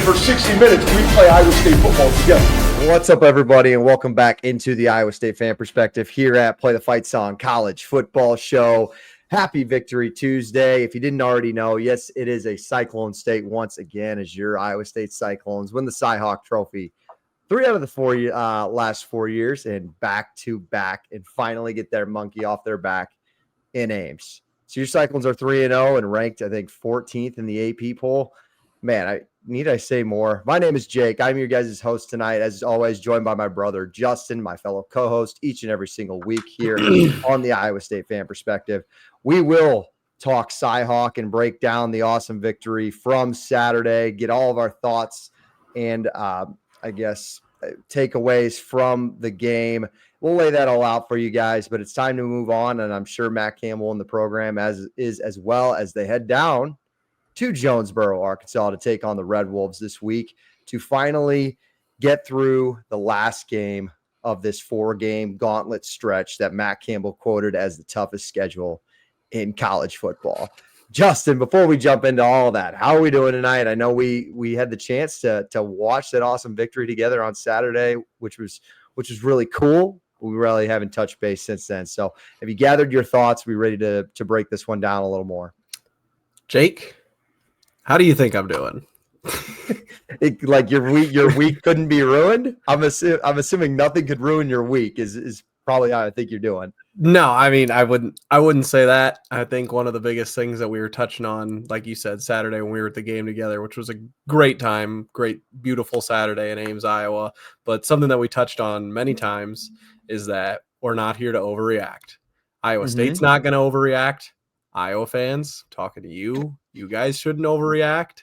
for 60 minutes, we play Iowa State football together. What's up, everybody, and welcome back into the Iowa State Fan Perspective here at Play the Fight Song College Football Show. Happy Victory Tuesday. If you didn't already know, yes, it is a Cyclone State once again as your Iowa State Cyclones win the CyHawk Trophy 3 out of the last 4 years and back-to-back and finally get their monkey off their back in Ames. So your Cyclones are 3-0 and ranked, I think, 14th in the AP poll. Man, need I say more? My name is Jake. I'm your guys' host tonight, as always, joined by my brother, Justin, my fellow co-host, each and every single week here on the Iowa State Fan Perspective. We will talk CyHawk and break down the awesome victory from Saturday, get all of our thoughts and, takeaways from the game. We'll lay that all out for you guys, but it's time to move on, and I'm sure Matt Campbell and the program as well as they head down to Jonesboro, Arkansas to take on the Red Wolves this week to finally get through the last game of this 4-game gauntlet stretch that Matt Campbell quoted as the toughest schedule in college football. Justin, before we jump into all of that, how are we doing tonight? I know we had the chance to watch that awesome victory together on Saturday, which was really cool. We really haven't touched base since then. So have you gathered your thoughts? We're ready to break this one down a little more. Jake, how do you think I'm doing? Like your week couldn't be ruined? I'm assuming nothing could ruin your week is probably how I think you're doing. No, I mean, I wouldn't say that. I think one of the biggest things that we were touching on, like you said, Saturday when we were at the game together, which was a great time, great, beautiful Saturday in Ames, Iowa. But something that we touched on many times is that we're not here to overreact. Iowa State's not going to overreact. Iowa fans, talking to you guys shouldn't overreact.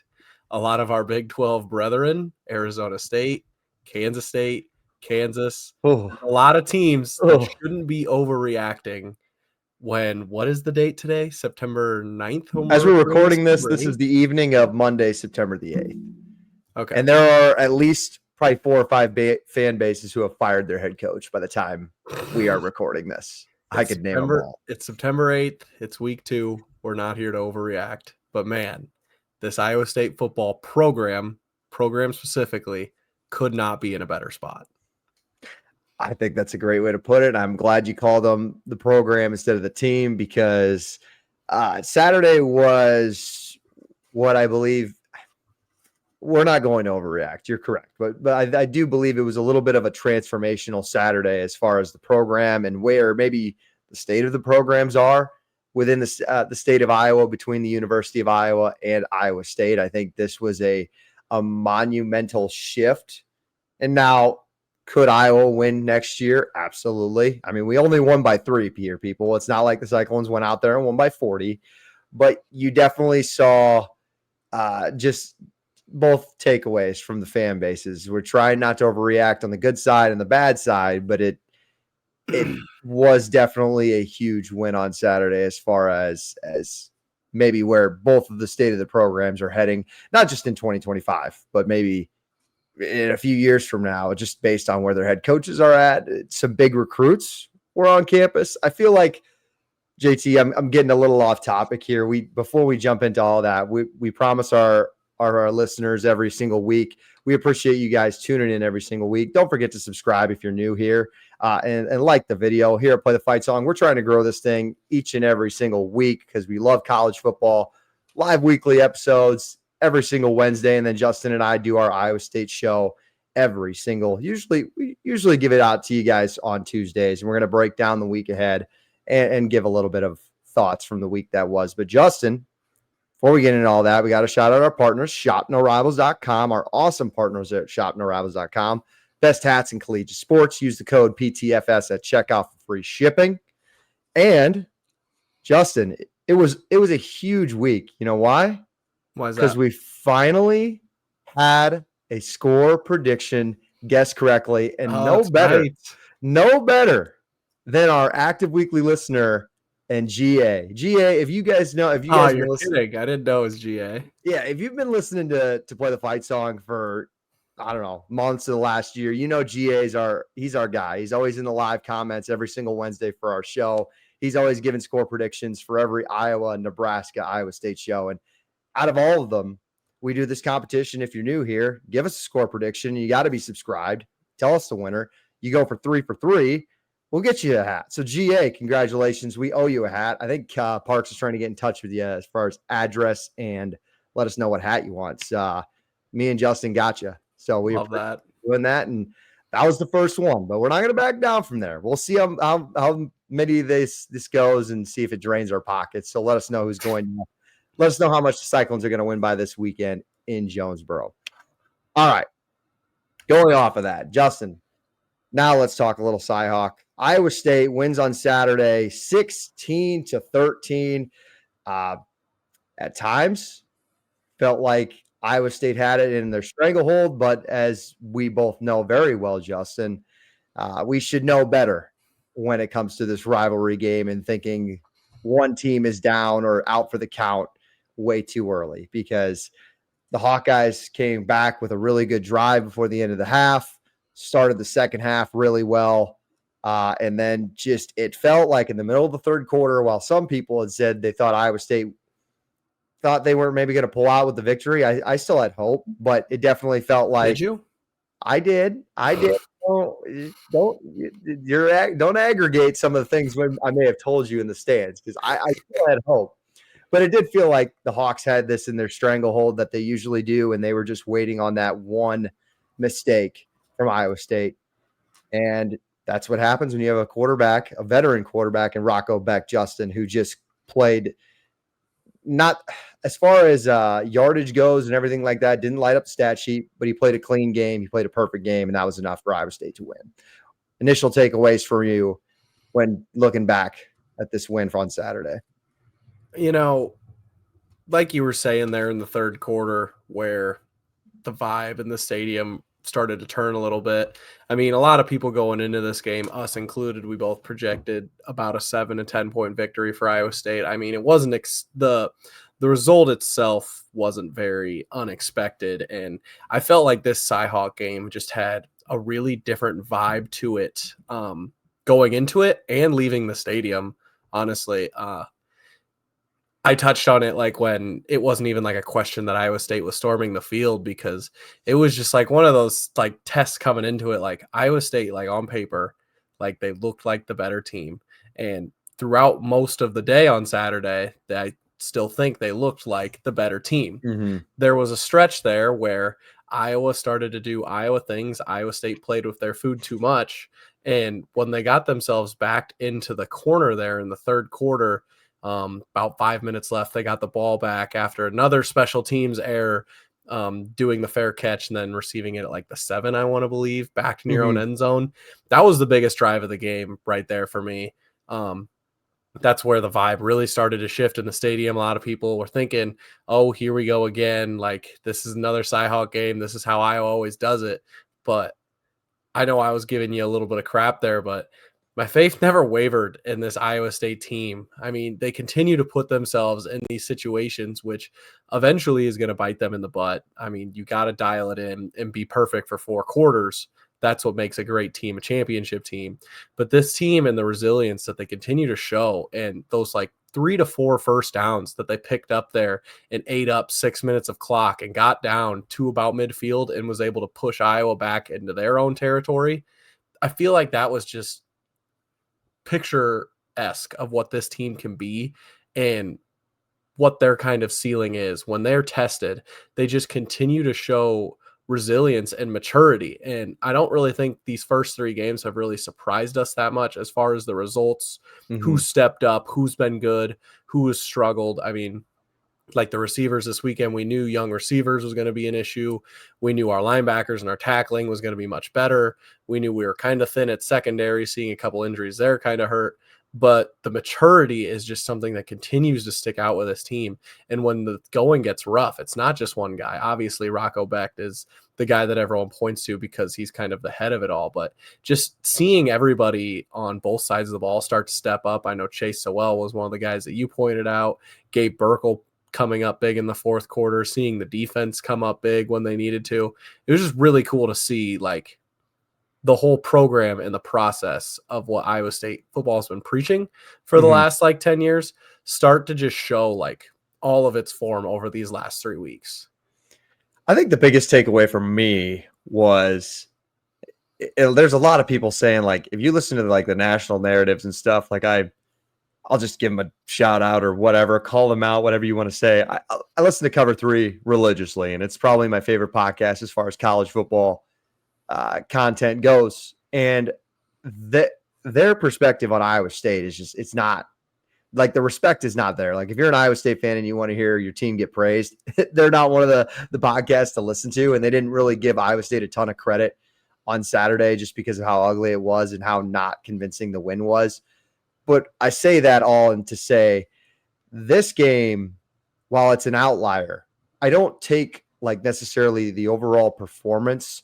A lot of our Big 12 brethren, Arizona State, Kansas State, Kansas, a lot of teams that shouldn't be overreacting when, what is the date today? September 9th? As we're recording this is the evening of Monday, September the 8th. Okay. And there are at least probably 4 or 5 fan bases who have fired their head coach by the time we are recording this. I could name them all. It's September 8th. It's week 2. We're not here to overreact. But man, this Iowa State football program specifically, could not be in a better spot. I think that's a great way to put it. I'm glad you called them the program instead of the team because Saturday was what I believe. We're not going to overreact. You're correct. But I do believe it was a little bit of a transformational Saturday as far as the program and where maybe the state of the programs are within the state of Iowa, between the University of Iowa and Iowa State. I think this was a monumental shift. And now, could Iowa win next year? Absolutely. I mean, we only won by 3 here, people. It's not like the Cyclones went out there and won by 40. But you definitely saw just both takeaways from the fan bases. We're trying not to overreact on the good side and the bad side, but it was definitely a huge win on Saturday as far as maybe where both of the state of the programs are heading, not just in 2025, but maybe in a few years from now, just based on where their head coaches are at. Some big recruits were on campus. I feel like, JT, I'm getting a little off topic here. Before we jump into all that, we promise our listeners every single week. We appreciate you guys tuning in every single week. Don't forget to subscribe if you're new here and like the video here at Play the Fight Song. We're trying to grow this thing each and every single week because we love college football. Live weekly episodes every single Wednesday, and then Justin and I do our Iowa State show we usually give it out to you guys on Tuesdays, and we're going to break down the week ahead and give a little bit of thoughts from the week that was. But Justin, before we get into all that, we got to shout out our partners, shopnorivals.com, our awesome partners at shopnorivals.com. Best hats in collegiate sports. Use the code PTFS at checkout for free shipping. And Justin, it was a huge week. You know why? Why is that? Because we finally had a score prediction guessed correctly, and no better than our active weekly listener and GA. GA, if you guys know, if you guys you're kidding. I didn't know it was GA. Yeah, if you've been listening to Play the Fight Song for, I don't know, months of the last year, you know he's our guy. He's always in the live comments every single Wednesday for our show. He's always giving score predictions for every Iowa, Nebraska, Iowa State show. And out of all of them, we do this competition. If you're new here, give us a score prediction. You got to be subscribed. Tell us the winner. You go for 3 for 3. We'll get you a hat. So GA, congratulations. We owe you a hat. I think Parks is trying to get in touch with you as far as address and let us know what hat you want. Me and Justin got you. So we Love that. doing that. And that was the first one, but we're not going to back down from there. We'll see how many this goes and see if it drains our pockets. So let us know who's going to let us know how much the Cyclones are going to win by this weekend in Jonesboro. All right. Going off of that, Justin, now let's talk a little CyHawk. Iowa State wins on Saturday, 16-13. At times, felt like Iowa State had it in their stranglehold, but as we both know very well, Justin, we should know better when it comes to this rivalry game and thinking one team is down or out for the count way too early, because the Hawkeyes came back with a really good drive before the end of the half, started the second half really well. And then just it felt like in the middle of the third quarter, while some people had said they thought Iowa State thought they were maybe going to pull out with the victory, I still had hope, but it definitely felt like. Did you? I did. Don't aggregate some of the things when I may have told you in the stands, because I still had hope. But it did feel like the Hawks had this in their stranglehold that they usually do, and they were just waiting on that one mistake from Iowa State. And that's what happens when you have a quarterback, a veteran quarterback in Rocco Beck, Justin, who just played not as far as yardage goes and everything like that, didn't light up the stat sheet, but he played a clean game. He played a perfect game, and that was enough for Iowa State to win. Initial takeaways for you when looking back at this win on Saturday. You know, like you were saying there in the third quarter, where the vibe in the stadium started to turn a little bit. I mean, a lot of people going into this game, us included, we both projected about a 7 to 10 point victory for Iowa State. I mean, it wasn't the result itself wasn't very unexpected, and I felt like this CyHawk game just had a really different vibe to it, going into it and leaving the stadium. Honestly, I touched on it like when it wasn't even like a question that Iowa State was storming the field, because it was just like one of those like tests coming into it. Like Iowa State, like on paper, like they looked like the better team. And throughout most of the day on Saturday, I still think they looked like the better team. Mm-hmm. There was a stretch there where Iowa started to do Iowa things. Iowa State played with their food too much. And when they got themselves backed into the corner there in the third quarter, about 5 minutes left, they got the ball back after another special teams error, doing the fair catch and then receiving it at like the 7, I want to believe, back in your own end zone. That was the biggest drive of the game right there for me. That's where the vibe really started to shift in the stadium. A lot of people were thinking, oh, here we go again. Like, this is another CyHawk game. This is how Iowa always does it. But I know I was giving you a little bit of crap there, but my faith never wavered in this Iowa State team. I mean, they continue to put themselves in these situations, which eventually is going to bite them in the butt. I mean, you got to dial it in and be perfect for 4 quarters. That's what makes a great team, a championship team. But this team and the resilience that they continue to show, and those like 3 to 4 first downs that they picked up there and ate up 6 minutes of clock and got down to about midfield and was able to push Iowa back into their own territory. I feel like that was just picture-esque of what this team can be and what their kind of ceiling is. When they're tested, they just continue to show resilience and maturity. And I don't really think these first 3 games have really surprised us that much as far as the results, who stepped up, who's been good, who has struggled. I mean, like the receivers this weekend, we knew young receivers was going to be an issue. We knew our linebackers and our tackling was going to be much better. We knew we were kind of thin at secondary, seeing a couple injuries there kind of hurt. But the maturity is just something that continues to stick out with this team. And when the going gets rough, it's not just one guy. Obviously, Rocco Beck is the guy that everyone points to because he's kind of the head of it all. But just seeing everybody on both sides of the ball start to step up. I know Chase Sowell was one of the guys that you pointed out. Gabe Burkle coming up big in the fourth quarter, seeing the defense come up big when they needed to. It was just really cool to see like the whole program and the process of what Iowa State football has been preaching for the last like 10 years start to just show like all of its form over these last 3 weeks. I think the biggest takeaway for me was there's a lot of people saying, like, if you listen to like the national narratives and stuff, like I'll just give them a shout out or whatever, call them out, whatever you want to say. I listen to Cover 3 religiously, and it's probably my favorite podcast as far as college football content goes. And their perspective on Iowa State is just, it's not like the respect is not there. Like if you're an Iowa State fan and you want to hear your team get praised, they're not one of the podcasts to listen to. And they didn't really give Iowa State a ton of credit on Saturday just because of how ugly it was and how not convincing the win was. But I say that all and to say this game, while it's an outlier, I don't take like necessarily the overall performance.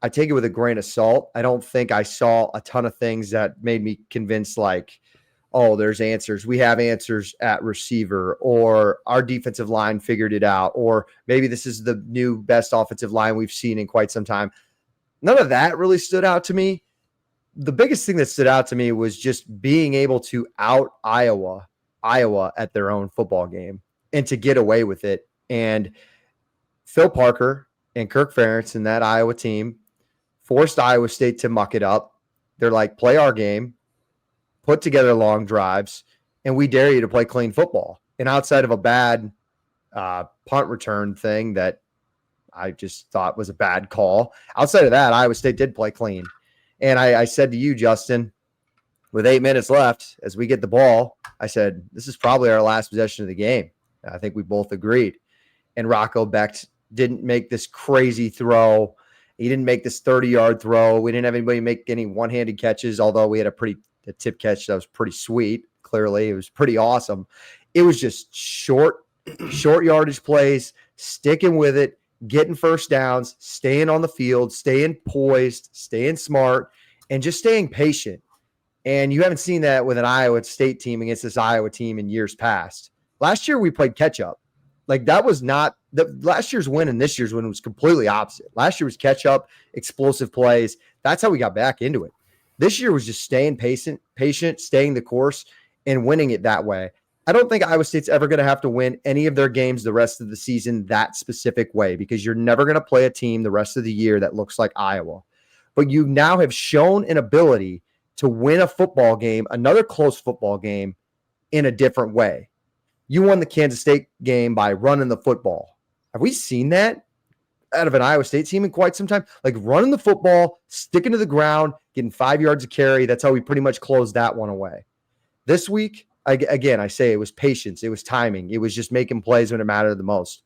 I take it with a grain of salt. I don't think I saw a ton of things that made me convinced like, oh, there's answers. We have answers at receiver, or our defensive line figured it out, or maybe this is the new best offensive line we've seen in quite some time. None of that really stood out to me. The biggest thing that stood out to me was just being able to out Iowa at their own football game and to get away with it. And Phil Parker and Kirk Ferentz and that Iowa team forced Iowa State to muck it up. They're like, play our game, put together long drives, and we dare you to play clean football. And outside of a bad punt return thing that I just thought was a bad call, outside of that, Iowa State did play clean. And I said to you, Justin, with 8 minutes left, as we get the ball, I said, this is probably our last possession of the game. And I think we both agreed. And Rocco Becht didn't make this crazy throw. He didn't make this 30-yard throw. We didn't have anybody make any one-handed catches, although we had a tip catch that was pretty sweet. Clearly, it was pretty awesome. It was just short yardage plays, sticking with it, getting first downs, staying on the field, staying poised, staying smart, and just staying patient. And you haven't seen that with an Iowa State team against this Iowa team in years past. Last year, we played catch up. Like that was not the last year's win and this year's win was completely opposite. Last year was catch up, explosive plays. That's how we got back into it. This year was just staying patient, staying the course, and winning it that way. I don't think Iowa State's ever going to have to win any of their games the rest of the season that specific way because you're never going to play a team the rest of the year that looks like Iowa. But you now have shown an ability to win a football game, another close football game, in a different way. You won the Kansas State game by running the football. Have we seen that out of an Iowa State team in quite some time? Like running the football, sticking to the ground, getting 5 yards of carry. That's how we pretty much closed that one away. This week, again, I say it was patience. It was timing. It was just making plays when it mattered the most.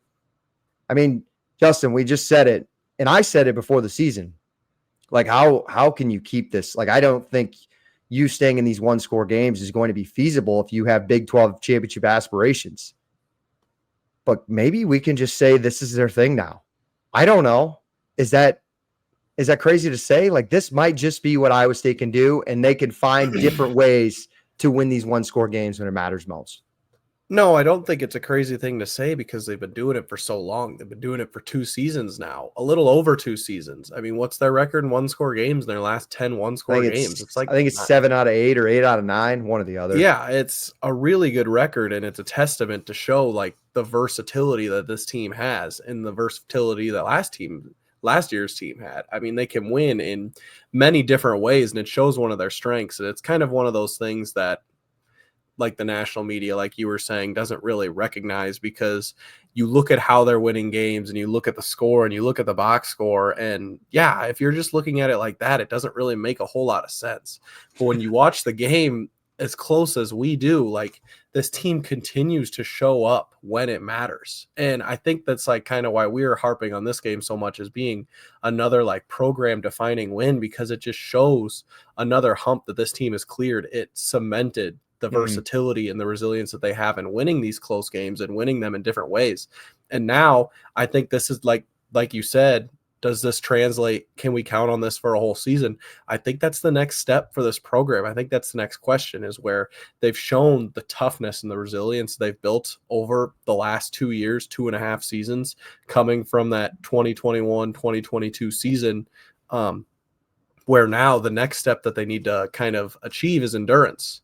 I mean, Justin, we just said it, and I said it before the season. Like, how can you keep this? Like, I don't think you staying in these one-score games is going to be feasible if you have Big 12 championship aspirations. But maybe we can just say this is their thing now. I don't know. Is that crazy to say? Like, this might just be what Iowa State can do, and they can find different ways to win these one-score games when it matters most. No, I don't think it's a crazy thing to say because they've been doing it for so long. They've been doing it for 2 seasons now, a little over 2 seasons. I mean, what's their record in one-score games in their last 10 one-score games? It's like I think it's 7 out of 8 or 8 out of 9, one or the other. Yeah, it's a really good record, and it's a testament to show like the versatility that this team has and the versatility that last year's team had. I mean, they can win in many different ways, and it shows one of their strengths. And it's kind of one of those things that, like the national media, like you were saying, doesn't really recognize because you look at how they're winning games and you look at the score and you look at the box score. And yeah, if you're just looking at it like that, it doesn't really make a whole lot of sense. But when you watch the game as close as we do, like this team continues to show up when it matters. And I think that's like kind of why we're harping on this game so much as being another like program defining win, because it just shows another hump that this team has cleared. It cemented the versatility and the resilience that they have in winning these close games and winning them in different ways. And now I think this is like you said, does this translate? Can we count on this for a whole season? I think that's the next step for this program. I think that's the next question, is where they've shown the toughness and the resilience they've built over the last 2 years, 2.5 seasons, coming from that 2021-2022 season, where now the next step that they need to kind of achieve is endurance.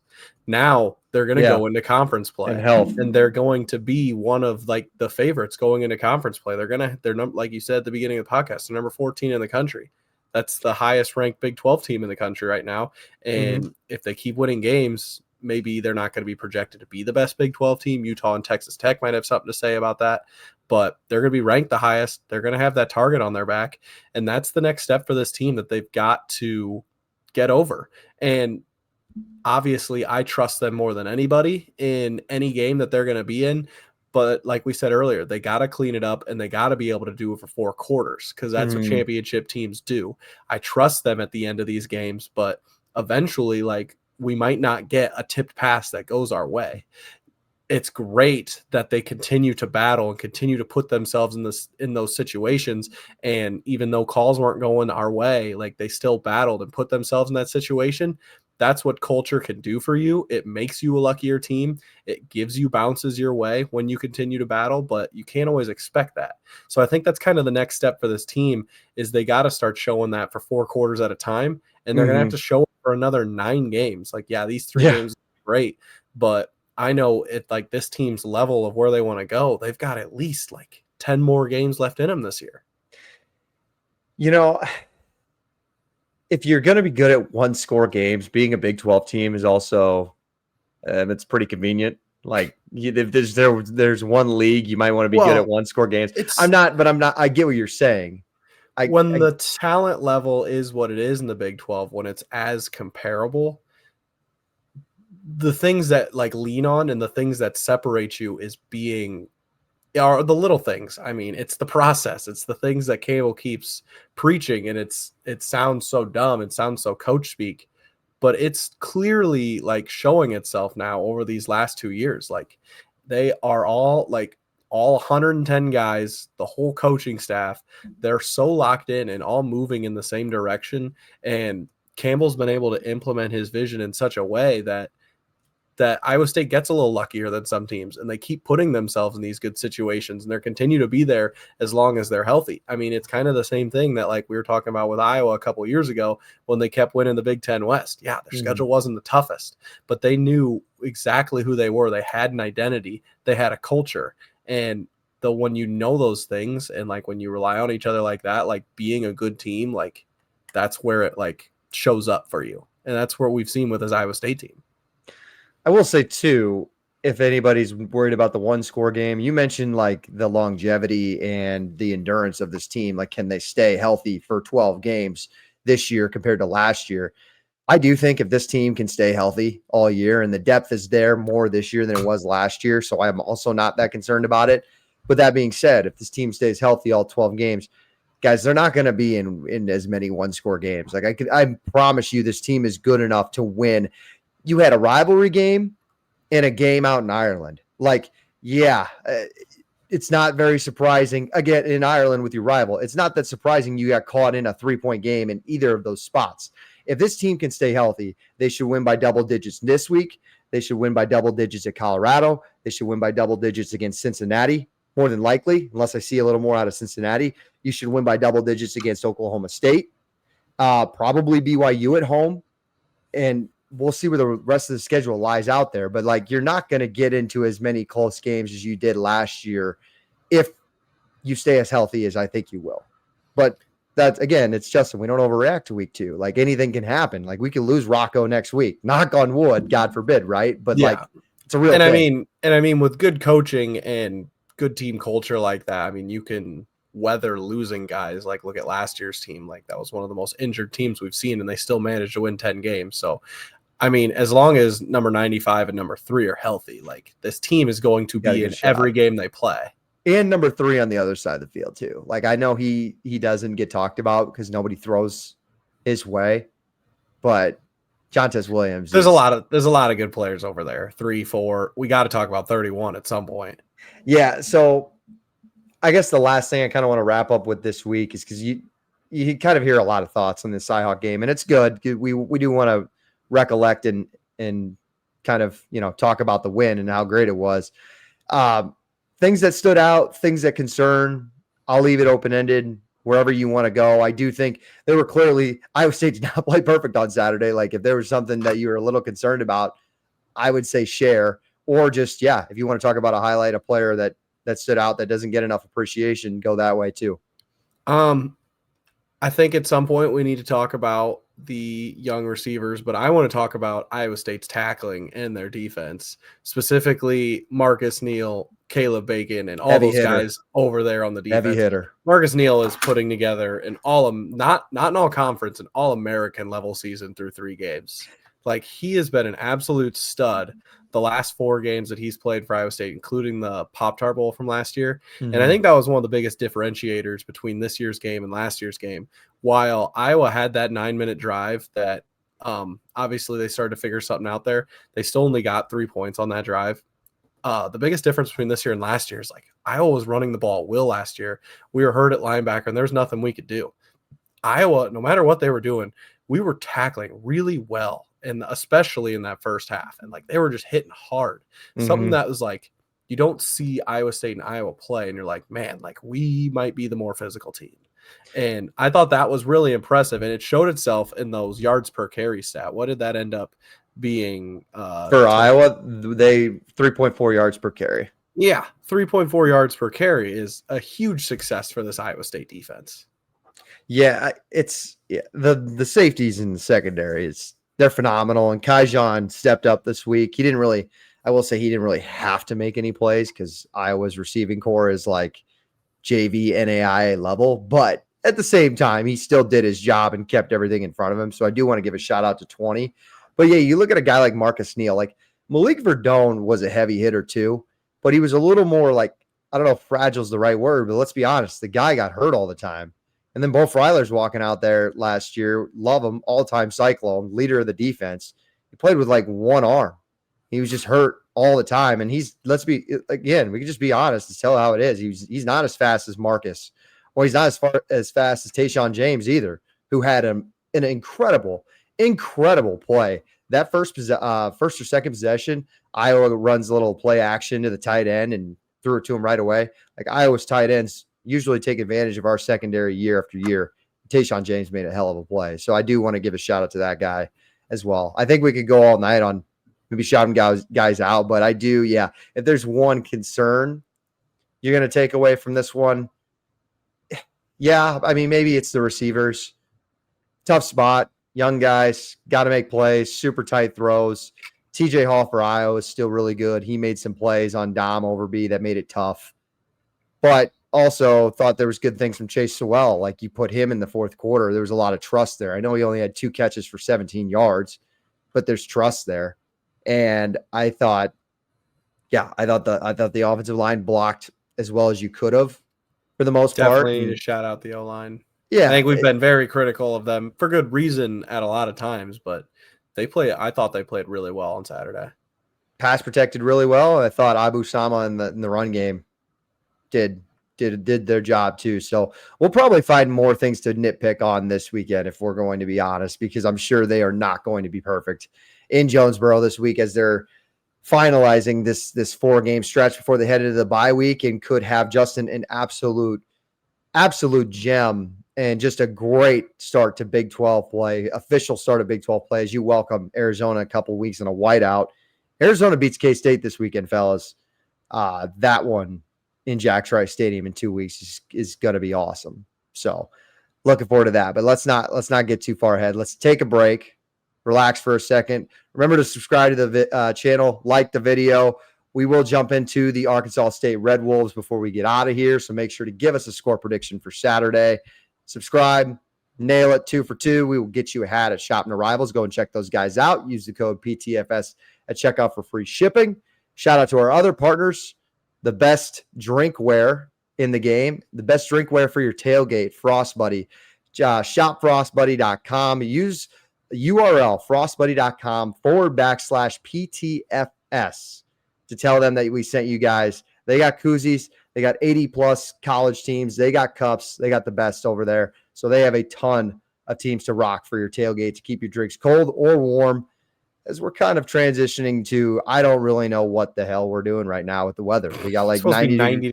Now they're going to go into conference play and health. and they're going to be one of like the favorites going into conference play. They're like you said at the beginning of the podcast, they're number 14 in the country. That's the highest ranked Big 12 team in the country right now. And if they keep winning games, maybe they're not going to be projected to be the best Big 12 team. Utah and Texas Tech might have something to say about that, but they're going to be ranked the highest. They're going to have that target on their back. And that's the next step for this team that they've got to get over. And obviously I trust them more than anybody in any game that they're going to be in. But like we said earlier, they got to clean it up and they got to be able to do it for 4 quarters because that's what championship teams do. I trust them at the end of these games, but eventually, like, we might not get a tipped pass that goes our way. It's great that they continue to battle and continue to put themselves in those situations. And even though calls weren't going our way, like they still battled and put themselves in that situation. That's what culture can do for you. It makes you a luckier team. It gives you bounces your way when you continue to battle, but you can't always expect that. So I think that's kind of the next step for this team is they got to start showing that for 4 quarters at a time. And they're going to have to show it for another 9 games. Like, yeah, these 3 games are great, but I know it like this team's level of where they want to go. They've got at least like 10 more games left in them this year. You know, if you're going to be good at 1-score games, being a Big 12 team is also it's pretty convenient. Like if there's one league you might want to be good at 1-score games. I'm not. I get what you're saying. When the talent level is what it is in the Big 12, when it's as comparable, the things that like lean on and the things that separate you are the little things. I mean, it's the process. It's the things that Cable keeps preaching, and it sounds so dumb. It sounds so coach speak, but it's clearly like showing itself now over these last 2 years. Like they are all 110 guys, the whole coaching staff, they're so locked in and all moving in the same direction. And Campbell's been able to implement his vision in such a way that Iowa State gets a little luckier than some teams, and they keep putting themselves in these good situations, and they continue to be there as long as they're healthy. I mean, it's kind of the same thing that like we were talking about with Iowa a couple of years ago when they kept winning the Big Ten West. Yeah, their schedule wasn't the toughest, but they knew exactly who they were. They had an identity. They had a culture. And when you know those things and like when you rely on each other like that, like being a good team, like that's where it like shows up for you. And that's what we've seen with this Iowa State team. I will say too, if anybody's worried about the 1-score game, you mentioned like the longevity and the endurance of this team. Like, can they stay healthy for 12 games this year compared to last year? I do think if this team can stay healthy all year, and the depth is there more this year than it was last year, so I'm also not that concerned about it. But that being said, if this team stays healthy all 12 games, guys, they're not going to be in as many 1-score games. Like I promise you, this team is good enough to win. You had a rivalry game and a game out in Ireland. Like, yeah, it's not very surprising. Again, in Ireland with your rival, it's not that surprising you got caught in a 3-point game in either of those spots. If this team can stay healthy, they should win by double digits this week. They should win by double digits at Colorado. They should win by double digits against Cincinnati, more than likely, unless I see a little more out of Cincinnati. You should win by double digits against Oklahoma State. Probably BYU at home. And we'll see where the rest of the schedule lies out there. But, like, you're not going to get into as many close games as you did last year if you stay as healthy as I think you will. But that's, again, it's Justin. We don't overreact to week 2. Like, anything can happen. Like, we could lose Rocco next week. Knock on wood, God forbid, right? But, like, it's a real thing. I mean, with good coaching and good team culture like that, I mean, you can weather losing guys. Like, look at last year's team. Like, that was one of the most injured teams we've seen, and they still managed to win 10 games. So, I mean, as long as number 95 and number 3 are healthy, like, this team is going to be in every game they play. And number 3 on the other side of the field too. Like, I know he doesn't get talked about because nobody throws his way, but Jontes Williams. There's a lot of good players over there. 3, 4. We got to talk about 31 at some point. Yeah. So I guess the last thing I kind of want to wrap up with this week is because you kind of hear a lot of thoughts on the CyHawk game, and it's good. We do want to recollect and kind of, talk about the win and how great it was. Things that stood out, things that concern, I'll leave it open-ended wherever you want to go. I do think they were clearly, Iowa State did not play perfect on Saturday. Like, if there was something that you were a little concerned about, I would say share, or just, if you want to talk about a highlight, a player that stood out that doesn't get enough appreciation, go that way too. I think at some point we need to talk about the young receivers, but I want to talk about Iowa State's tackling and their defense, specifically Marcus Neal, Caleb Bacon, and all Heavy those hitter. guys over there on the defense. Heavy hitter. Marcus Neal is putting together an not an all conference, an all American level season through 3 games. Like, he has been an absolute stud the last 4 games that he's played for Iowa State, including the Pop-Tart Bowl from last year. Mm-hmm. And I think that was one of the biggest differentiators between this year's game and last year's game. While Iowa had that 9-minute drive that obviously they started to figure something out there, they still only got 3 points on that drive. The biggest difference between this year and last year is, like, Iowa was running the ball at will last year. We were hurt at linebacker, and there's nothing we could do. Iowa, no matter what they were doing, we were tackling really well, and especially in that first half. And, like, they were just hitting hard. Mm-hmm. Something that was like, you don't see Iowa State and Iowa play, and you're like, man, like, we might be the more physical team. And I thought that was really impressive, and it showed itself in those yards per carry stat. What did that end up being? For Iowa, they 3.4 yards per carry. Yeah, 3.4 yards per carry is a huge success for this Iowa State defense. Yeah, the safeties in the secondary they're phenomenal, and Kaijon stepped up this week. He didn't really have to make any plays because Iowa's receiving core is like JV NAIA level, but at the same time, he still did his job and kept everything in front of him. So I do want to give a shout out to 20. But yeah, you look at a guy like Marcus Neal, like Malik Verdone was a heavy hitter too, but he was a little more like, I don't know if fragile is the right word, but let's be honest, the guy got hurt all the time. And then Bo Freiler's walking out there last year. Love him, all-time Cyclone, leader of the defense. He played with like one arm. He was just hurt all the time. And we can just be honest and tell how it is. He's not as fast as Marcus, or he's not as fast as Tayshaun James either, who had an incredible play. That first or second possession, Iowa runs a little play action to the tight end and threw it to him right away. Like, Iowa's tight ends usually take advantage of our secondary year after year. Tayshaun James made a hell of a play. So I do want to give a shout out to that guy as well. I think we could go all night on maybe shouting guys out, but I do, if there's one concern you're going to take away from this one, I mean, maybe it's the receivers. Tough spot, young guys, got to make plays, super tight throws. TJ Hall for Iowa is still really good. He made some plays on Dom over B that made it tough. But also thought there was good things from Chase Sewell. Like, you put him in the fourth quarter, there was a lot of trust there. I know he only had 2 catches for 17 yards, but there's trust there. And I thought the offensive line blocked as well as you could have for the most part. Definitely need to shout out the O-line. Yeah. I think we've been very critical of them for good reason at a lot of times, but I thought they played really well on Saturday. Pass protected really well. I thought Abu Sama in the run game did their job too. So we'll probably find more things to nitpick on this weekend, if we're going to be honest, because I'm sure they are not going to be perfect in Jonesboro this week as they're finalizing this 4-game stretch before they head into the bye week, and could have Justin an absolute gem and just a great start to Big 12 play, official start of Big 12 play as you welcome Arizona a couple weeks in a whiteout. Arizona beats K-State this weekend, fellas. That one in Jack Trice Stadium in 2 weeks is going to be awesome. So looking forward to that, but let's not get too far ahead. Let's take a break, relax for a second. Remember to subscribe to the channel, like the video. We will jump into the Arkansas State Red Wolves before we get out of here. So make sure to give us a score prediction for Saturday. Subscribe, nail it 2 for 2. We will get you a hat at Shop No Rivals. Go and check those guys out. Use the code PTFS at checkout for free shipping. Shout out to our other partners. The best drinkware in the game, the best drinkware for your tailgate, Frost Buddy. Shopfrostbuddy.com. Use URL frostbuddy.com/PTFS to tell them that we sent you guys. They got koozies. They got 80-plus college teams. They got cups. They got the best over there. So they have a ton of teams to rock for your tailgate to keep your drinks cold or warm. As we're kind of transitioning to, I don't really know what the hell we're doing right now with the weather. We got like 90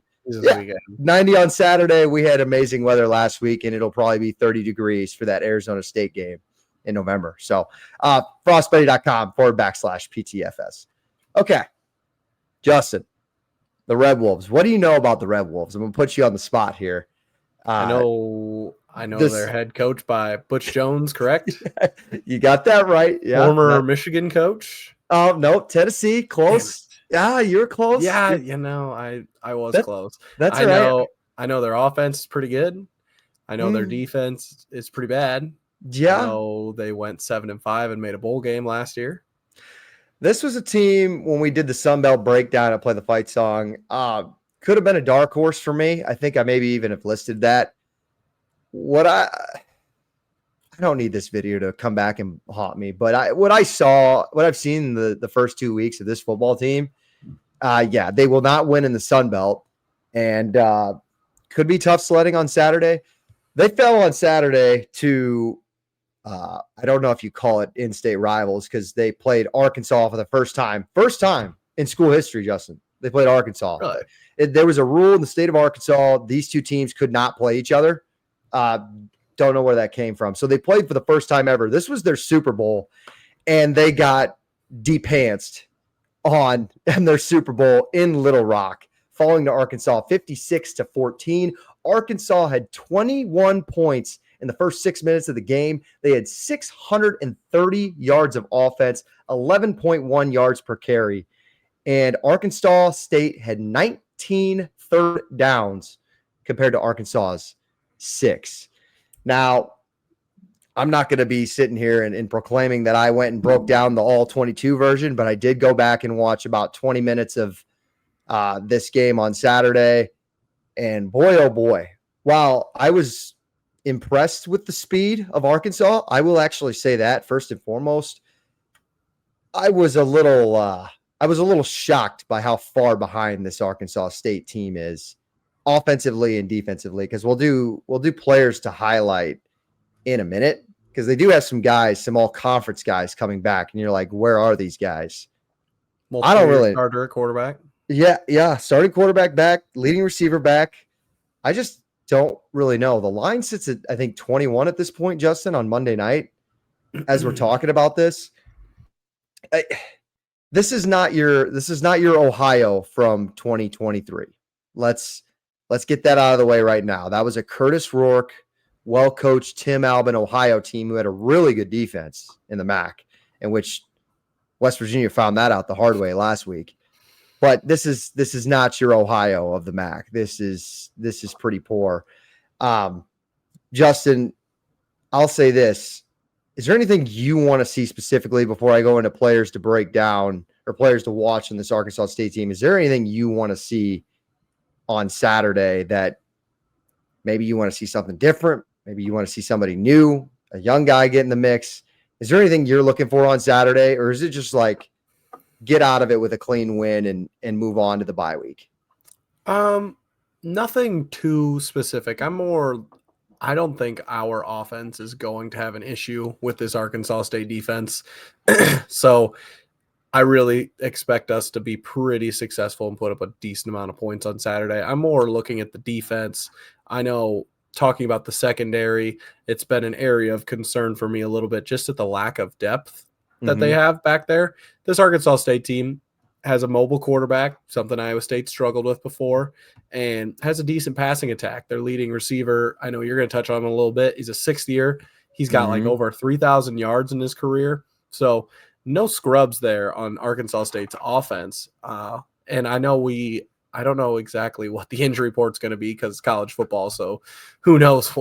on Saturday. We had amazing weather last week, and it'll probably be 30 degrees for that Arizona State game in November. So frostbuddy.com/PTFS. Okay, Justin, the Red Wolves. What do you know about the Red Wolves? I'm going to put you on the spot here. I know this- they're head coached by Butch Jones, correct? You got that right. Yeah. Former Michigan coach. Oh, no, Tennessee, close. Yeah, you're close. Yeah, You're- I was close. That's I all right. know I know their offense is pretty good. I know their defense is pretty bad. Yeah. I know they went 7-5 and made a bowl game last year. This was a team when we did the Sun Belt breakdown and play the fight song. Could have been a dark horse for me. I think I maybe even have listed that. I don't need this video to come back and haunt me, but what I've seen the first 2 weeks of this football team, yeah, they will not win in the Sun Belt, and could be tough sledding on Saturday. They fell on Saturday to I don't know if you call it in-state rivals because they played Arkansas for the first time in school history. Justin, they played Arkansas. Really? There was a rule in the state of Arkansas; these two teams could not play each other. Don't know where that came from. So they played for the first time ever. This was their Super Bowl, and they got depantsed on their Super Bowl in Little Rock, falling to Arkansas 56-14. Arkansas had 21 points in the first 6 minutes of the game. They had 630 yards of offense, 11.1 yards per carry. And Arkansas State had 19 third downs compared to Arkansas's 6. Now, I'm not going to be sitting here and proclaiming that I went and broke down the all 22 version, but I did go back and watch about 20 minutes of this game on Saturday. And boy, oh boy, while I was impressed with the speed of Arkansas, I will actually say that first and foremost, I was a little shocked by how far behind this Arkansas State team is offensively and defensively, because we'll do players to highlight in a minute, because they do have some guys, some all-conference guys coming back, and you're like, where are these guys? I don't really starter at quarterback. Yeah, starting quarterback back, leading receiver back. I just don't really know. The line sits at, I think, 21 at this point, Justin, on Monday night, as we're talking about this. This is not your Ohio from 2023. Let's get that out of the way right now. That was a Curtis Rourke, well-coached Tim Albin Ohio team who had a really good defense in the MAC, in which West Virginia found that out the hard way last week. But this is not your Ohio of the MAC. This is pretty poor. Justin, I'll say this. Is there anything you want to see specifically before I go into players to break down or players to watch in this Arkansas State team? Is there anything you want to see on Saturday that maybe you want to see something different? Maybe you want to see somebody new, a young guy get in the mix. Is there anything you're looking for on Saturday, or is it just like get out of it with a clean win and move on to the bye week? Nothing too specific. I don't think our offense is going to have an issue with this Arkansas State defense. So I really expect us to be pretty successful and put up a decent amount of points on Saturday. I'm more looking at the defense. I know, talking about the secondary, it's been an area of concern for me a little bit, just at the lack of depth that they have back there. This Arkansas State team has a mobile quarterback, something Iowa State struggled with before, and has a decent passing attack. Their leading receiver, I know you're going to touch on him a little bit, he's a sixth year. He's got like over 3,000 yards in his career. So no scrubs there on Arkansas State's offense. And I don't know exactly what the injury report's going to be because it's college football. So who knows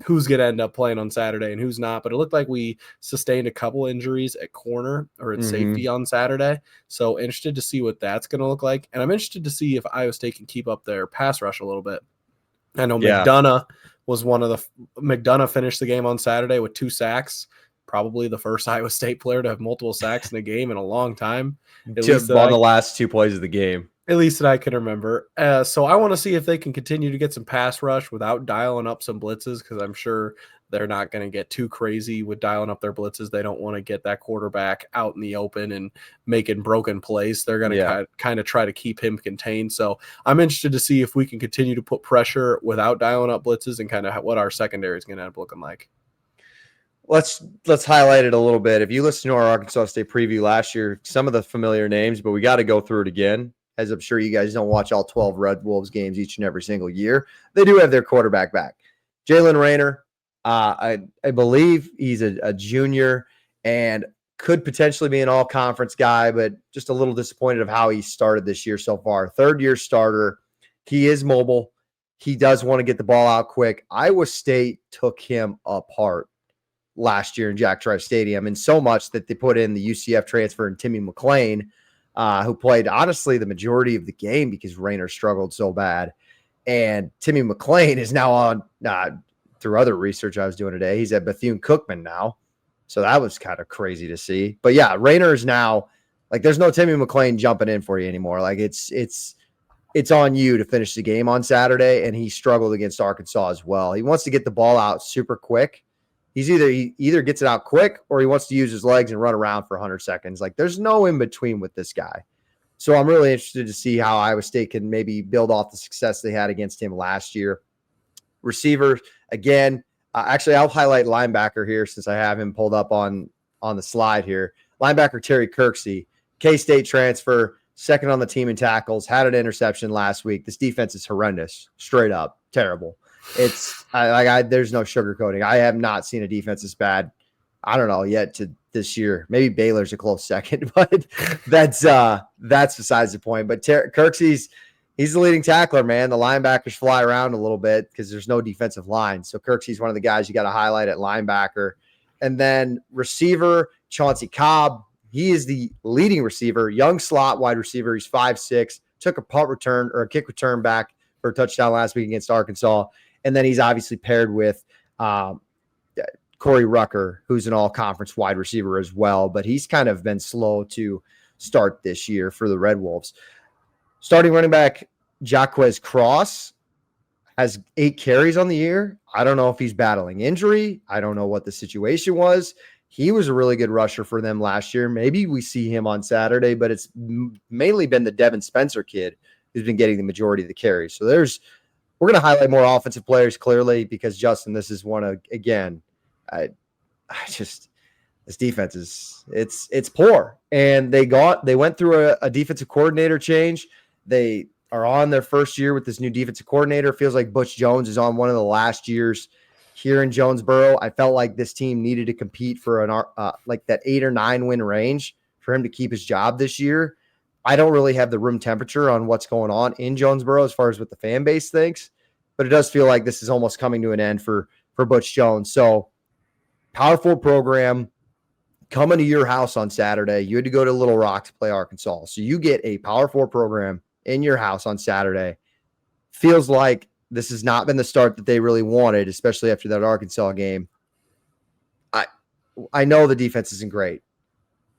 who's going to end up playing on Saturday and who's not. But it looked like we sustained a couple injuries at corner or at safety on Saturday. So interested to see what that's going to look like. And I'm interested to see if Iowa State can keep up their pass rush a little bit. I know McDonough was McDonough finished the game on Saturday with 2 sacks. Probably the first Iowa State player to have multiple sacks in a game in a long time. At least on the last 2 plays of the game. At least that I can remember. So I want to see if they can continue to get some pass rush without dialing up some blitzes, because I'm sure they're not going to get too crazy with dialing up their blitzes. They don't want to get that quarterback out in the open and making broken plays. They're going to kind of try to keep him contained. So I'm interested to see if we can continue to put pressure without dialing up blitzes and kind of what our secondary is going to end up looking like. let's highlight it a little bit. If you listen to our Arkansas State preview last year, some of the familiar names, but we got to go through it again, as I'm sure you guys don't watch all 12 Red Wolves games each and every single year. They do have their quarterback back. Jalen Rayner, I believe he's a junior and could potentially be an all-conference guy, but just a little disappointed of how he started this year so far. Third-year starter. He is mobile. He does want to get the ball out quick. Iowa State took him apart last year in Jack Tribe Stadium, and so much that they put in the UCF transfer and Timmy McClain, who played, honestly, the majority of the game because Rayner struggled so bad. And Timmy McClain is now on, through other research I was doing today, he's at Bethune-Cookman now. So that was kind of crazy to see. But yeah, Rayner is now, like, there's no Timmy McClain jumping in for you anymore. Like, it's on you to finish the game on Saturday, and he struggled against Arkansas as well. He wants to get the ball out super quick. He either gets it out quick or he wants to use his legs and run around for 100 seconds. Like, there's no in between with this guy. So I'm really interested to see how Iowa State can maybe build off the success they had against him last year. Receiver, again, actually, I'll highlight linebacker here since I have him pulled up on the slide here. Linebacker Terry Kirksey, K-State transfer, second on the team in tackles, had an interception last week. This defense is horrendous, straight up terrible. It's there's no sugarcoating. I have not seen a defense this bad. I don't know yet to this year. Maybe Baylor's a close second, but that's besides the point. But Kirksey's he's the leading tackler, man. The linebackers fly around a little bit because there's no defensive line. So Kirksey's one of the guys you got to highlight at linebacker. And then receiver Chauncey Cobb. He is the leading receiver, young slot wide receiver. He's 5'6", took a punt return or a kick return back for a touchdown last week against Arkansas. And then he's obviously paired with Corey Rucker, who's an all-conference wide receiver as well. But he's kind of been slow to start this year for the Red Wolves. Starting running back Jaquez Cross has 8 carries on the year. I don't know if he's battling injury. I don't know what the situation was. He was a really good rusher for them last year. Maybe we see him on Saturday, but it's mainly been the Devin Spencer kid who's been getting the majority of the carries. So we're going to highlight more offensive players clearly because, Justin, this is one of, again, this defense is it's poor. And they went through a defensive coordinator change. They are on their first year with this new defensive coordinator. It feels like Butch Jones is on one of the last years here in Jonesboro. I felt like this team needed to compete for like that 8 or 9 win range for him to keep his job this year. I don't really have the room temperature on what's going on in Jonesboro as far as what the fan base thinks, but it does feel like this is almost coming to an end for Butch Jones. So powerful program coming to your house on Saturday. You had to go to Little Rock to play Arkansas. So you get a Power 4 program in your house on Saturday. Feels like this has not been the start that they really wanted, especially after that Arkansas game. I know the defense isn't great,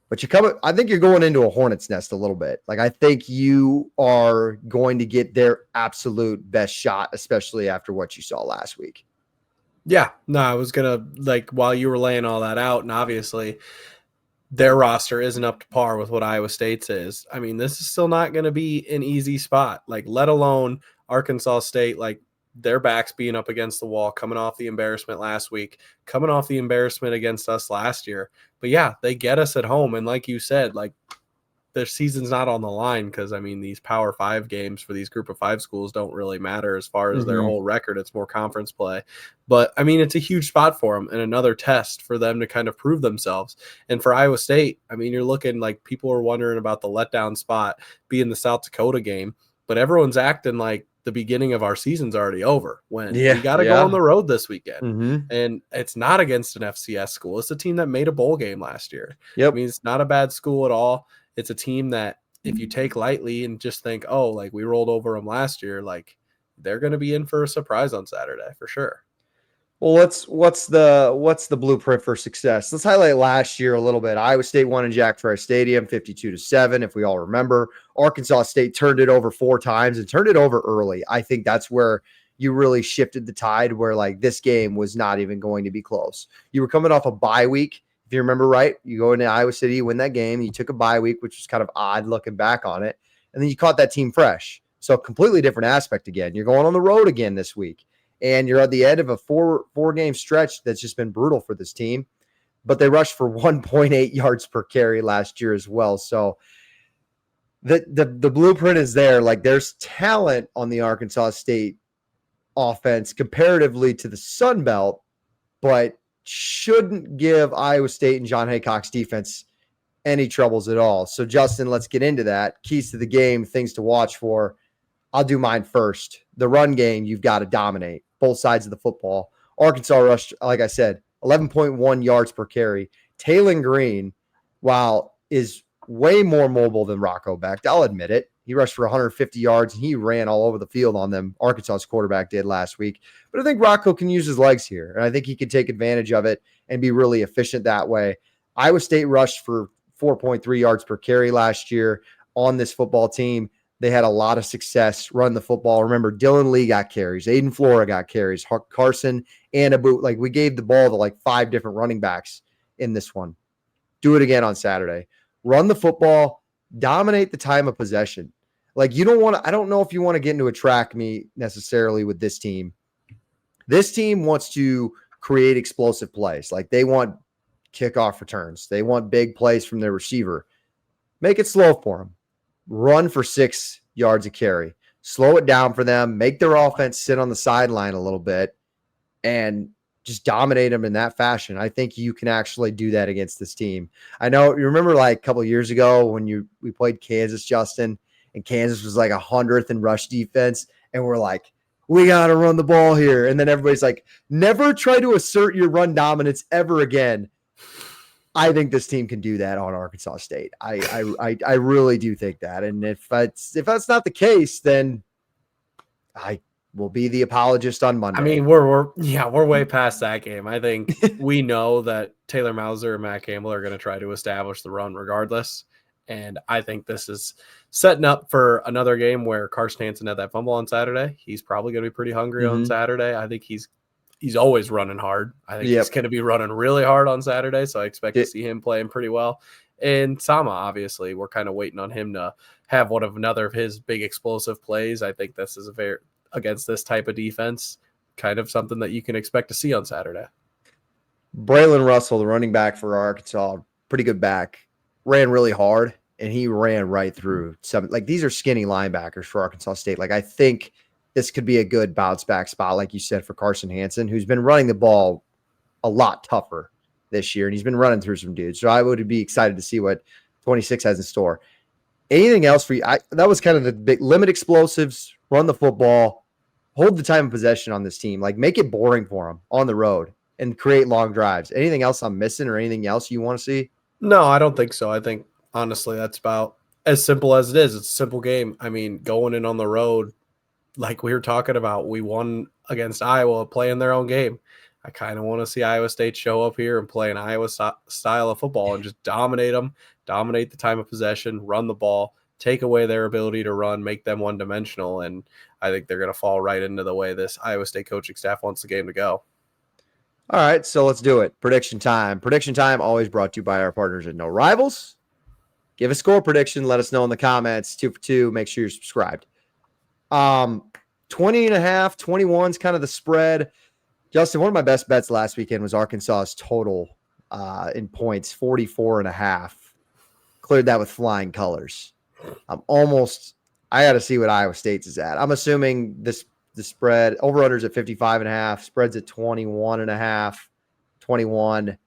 but I think you're going into a hornet's nest a little bit. Like, I think you are going to get their absolute best shot, especially after what you saw last week. Yeah, no, I was going to, while you were laying all that out, and obviously their roster isn't up to par with what Iowa State's is. I mean, this is still not going to be an easy spot, let alone Arkansas State, their backs being up against the wall, coming off the embarrassment last week, coming off the embarrassment against us last year. But yeah, they get us at home. And like you said, their season's not on the line because, these Power 5 games for these Group of 5 schools don't really matter as far as their whole record. It's more conference play. But, it's a huge spot for them and another test for them to kind of prove themselves. And for Iowa State, you're looking people are wondering about the letdown spot being the South Dakota game, but everyone's acting like the beginning of our season's already over when we got to go on the road this weekend. And it's not against an FCS school. It's a team that made a bowl game last year. Yep. It's not a bad school at all. It's a team that if you take lightly and just think, we rolled over them last year, they're going to be in for a surprise on Saturday for sure. Well, what's the blueprint for success? Let's highlight last year a little bit. Iowa State won in Jack Tribe Stadium 52-7, if we all remember. Arkansas State turned it over 4 times and turned it over early. I think that's where you really shifted the tide, where this game was not even going to be close. You were coming off a bye week. If you remember right, you go into Iowa City, you win that game. You took a bye week, which was kind of odd looking back on it. And then you caught that team fresh. So completely different aspect again. You're going on the road again this week. And you're at the end of a four game stretch that's just been brutal for this team. but they rushed for 1.8 yards per carry last year as well. So the blueprint is there. Like, there's talent on the Arkansas State offense comparatively to the Sun Belt, but shouldn't give Iowa State and John Haycock's defense any troubles at all. So, Justin, let's get into that. Keys to the game, things to watch for. I'll do mine first. The run game, you've got to dominate both sides of the football. Arkansas rushed, like I said, 11.1 yards per carry. Taylon Green, while is way more mobile than Rocco Becht, I'll admit it. He rushed for 150 yards, and he ran all over the field on them. Arkansas's quarterback did last week. But I think Rocco can use his legs here, and I think he can take advantage of it and be really efficient that way. Iowa State rushed for 4.3 yards per carry last year on this football team. They had a lot of success run the football. Remember, Dylan Lee got carries. Aiden Flora got carries. Carson and Abu. Like, we gave the ball to like 5 different running backs in this one. Do it again on Saturday. Run the football. Dominate the time of possession. Like, you don't want to – I don't know if you want to get into a track meet necessarily with this team. This team wants to create explosive plays. Like, they want kickoff returns. They want big plays from their receiver. Make it slow for them. Run for 6 yards a carry. Slow it down for them. Make their offense sit on the sideline a little bit and just dominate them in that fashion. I think you can actually do that against this team. I know you remember like a couple of years ago when we played Kansas, Justin, and Kansas was like 100th in rush defense, and we're like, we got to run the ball here. And then everybody's like, never try to assert your run dominance ever again. I think this team can do that on Arkansas State. I really do think that. And if that's not the case, then I will be the apologist on Monday. I mean, we're way past that game. I think we know that Taylor Mauser and Matt Campbell are going to try to establish the run regardless. And I think this is setting up for another game where Carson Hansen had that fumble on Saturday. He's probably going to be pretty hungry on Saturday. I think he's always running hard. I think he's going to be running really hard on Saturday, so I expect to see him playing pretty well. And Sama, obviously, we're kind of waiting on him to have another of his big explosive plays. I think this is against this type of defense, kind of something that you can expect to see on Saturday. Braylon Russell, the running back for Arkansas, pretty good back, ran really hard, and he ran right through some. Like, these are skinny linebackers for Arkansas State. Like, I think this could be a good bounce back spot, like you said, for Carson Hansen, who's been running the ball a lot tougher this year, and he's been running through some dudes. So I would be excited to see what 26 has in store. Anything else for you? That was kind of the big limit explosives, run the football, hold the time of possession on this team, like make it boring for them on the road and create long drives. Anything else I'm missing or anything else you want to see? No, I don't think so. I think, honestly, that's about as simple as it is. It's a simple game. I mean, going in on the road, like we were talking about, we won against Iowa playing their own game. I kind of want to see Iowa State show up here and play an Iowa style of football and just dominate them, dominate the time of possession, run the ball, take away their ability to run, make them one-dimensional, and I think they're going to fall right into the way this Iowa State coaching staff wants the game to go. All right, so let's do it. Prediction time. Prediction time always brought to you by our partners at No Rivals. Give a score prediction. Let us know in the comments. 2 for 2. Make sure you're subscribed. 20.5, 21 is kind of the spread. Justin, one of my best bets last weekend was Arkansas's total in points, 44.5. Cleared that with flying colors. I got to see what Iowa State's is at. I'm assuming the spread, over-under's at 55.5, spread's at 21.5, 21.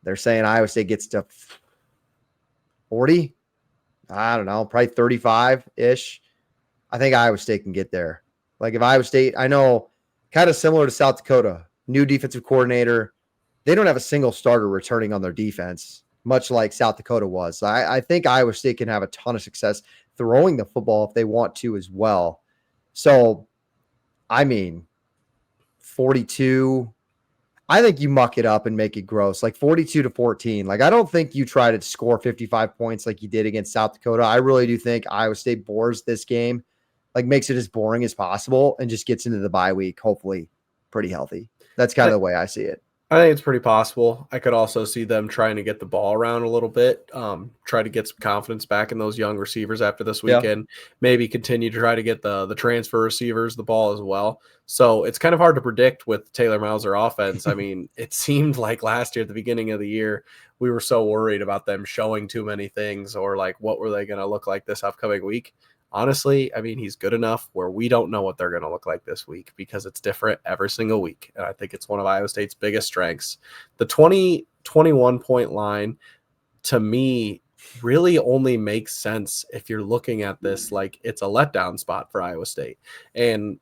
They're saying Iowa State gets to 40. I don't know, probably 35-ish. I think Iowa State can get there. Like, if Iowa State, I know, kind of similar to South Dakota, new defensive coordinator. They don't have a single starter returning on their defense, much like South Dakota was. So I think Iowa State can have a ton of success throwing the football if they want to as well. So, I mean, 42. I think you muck it up and make it gross, like 42-14. Like, I don't think you try to score 55 points like you did against South Dakota. I really do think Iowa State bores this game, like makes it as boring as possible and just gets into the bye week, hopefully pretty healthy. That's kind of the way I see it. I think it's pretty possible. I could also see them trying to get the ball around a little bit, try to get some confidence back in those young receivers after this Yeah. weekend. Maybe continue to try to get the transfer receivers the ball as well. So it's kind of hard to predict with Taylor Mauser offense. I mean, it seemed like last year at the beginning of the year, we were so worried about them showing too many things or like what were they going to look like this upcoming week. Honestly, I mean, he's good enough where we don't know what they're going to look like this week because it's different every single week. And I think it's one of Iowa State's biggest strengths. The 21 point line, to me, really only makes sense if you're looking at this like it's a letdown spot for Iowa State. And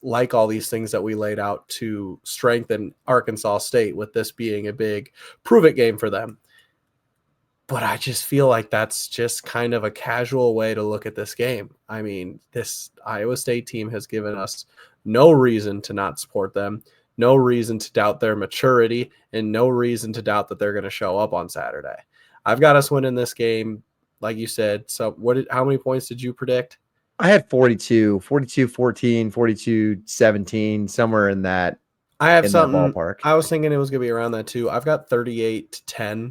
like all these things that we laid out to strengthen Arkansas State, with this being a big prove it game for them. But I just feel like that's just kind of a casual way to look at this game. I mean, this Iowa State team has given us no reason to not support them, no reason to doubt their maturity, and no reason to doubt that they're going to show up on Saturday. I've got us winning this game, like you said. So how many points did you predict? I had 42, 14, 42, 17, somewhere in that. I have in something. that ballpark. I was thinking it was going to be around that too. I've got 38-10.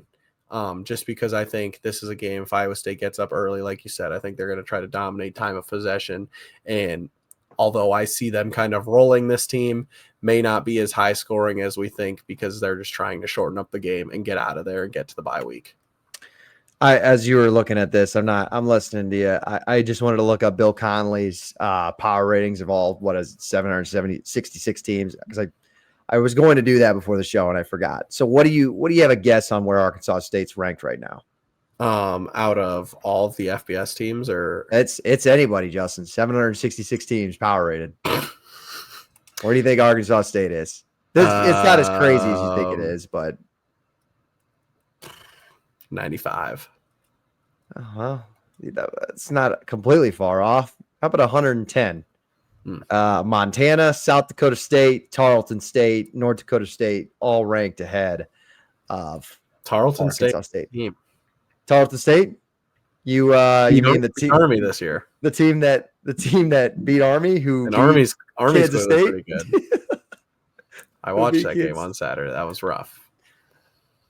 Just because I think this is a game, if Iowa State gets up early, like you said, I think they're going to try to dominate time of possession. And although I see them kind of rolling this team, may not be as high scoring as we think because they're just trying to shorten up the game and get out of there and get to the bye week. As you were looking at this, I'm listening to you. I just wanted to look up Bill Connolly's power ratings of all, 66 teams, because I was going to do that before the show and I forgot. So what do you have a guess on where Arkansas State's ranked right now? Out of all of the FBS teams, or it's anybody, Justin. 766 teams power rated. Where do you think Arkansas State is? It's not as crazy as you think it is, but 95. Well, it's not completely far off. How about 110? Montana, South Dakota State, Tarleton State, North Dakota State, all ranked ahead of Tarleton Arkansas State. Team. Tarleton State? You mean the team Army this year? The team that beat Army, who and Army's Kansas State? pretty good. I watched that game on Saturday. That was rough.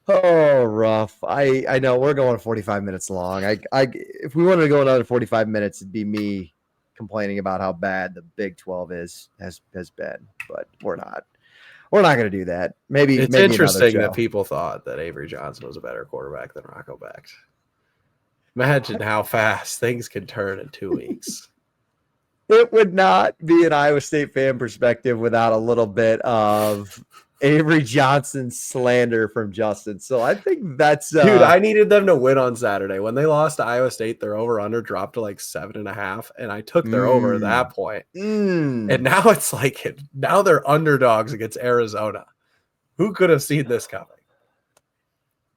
Oh, rough. I know we're going 45 minutes long. If we wanted to go another 45 minutes, it'd be me complaining about how bad the Big 12 has been, but we're not going to do that. Maybe it's interesting that people thought that Avery Johnson was a better quarterback than Rocco Becht. Imagine how fast things can turn in 2 weeks. It would not be an Iowa State fan perspective without a little bit of Avery Johnson slander from Justin. So I think that's dude. I needed them to win on Saturday. When they lost to Iowa State, their over/under dropped to like 7.5, and I took their over at that point. And now it's like now they're underdogs against Arizona. Who could have seen this coming?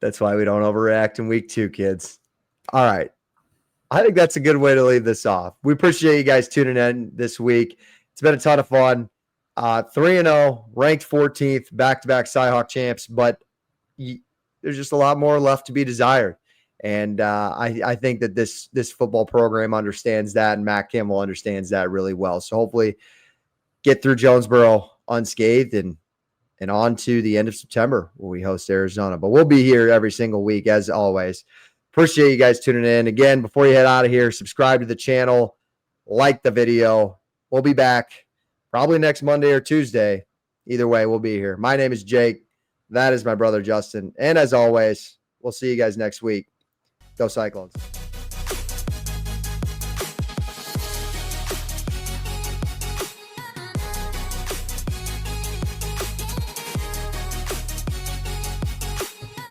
That's why we don't overreact in week 2, kids. All right. I think that's a good way to leave this off. We appreciate you guys tuning in this week. It's been a ton of fun. 3-0, ranked 14th, back-to-back CyHawk champs, but there's just a lot more left to be desired. And I think that this football program understands that, and Matt Campbell understands that really well. So hopefully get through Jonesboro unscathed and on to the end of September where we host Arizona. But we'll be here every single week, as always. Appreciate you guys tuning in. Again, before you head out of here, subscribe to the channel, like the video. We'll be back probably next Monday or Tuesday. Either way, we'll be here. My name is Jake. That is my brother, Justin. And as always, we'll see you guys next week. Go Cyclones.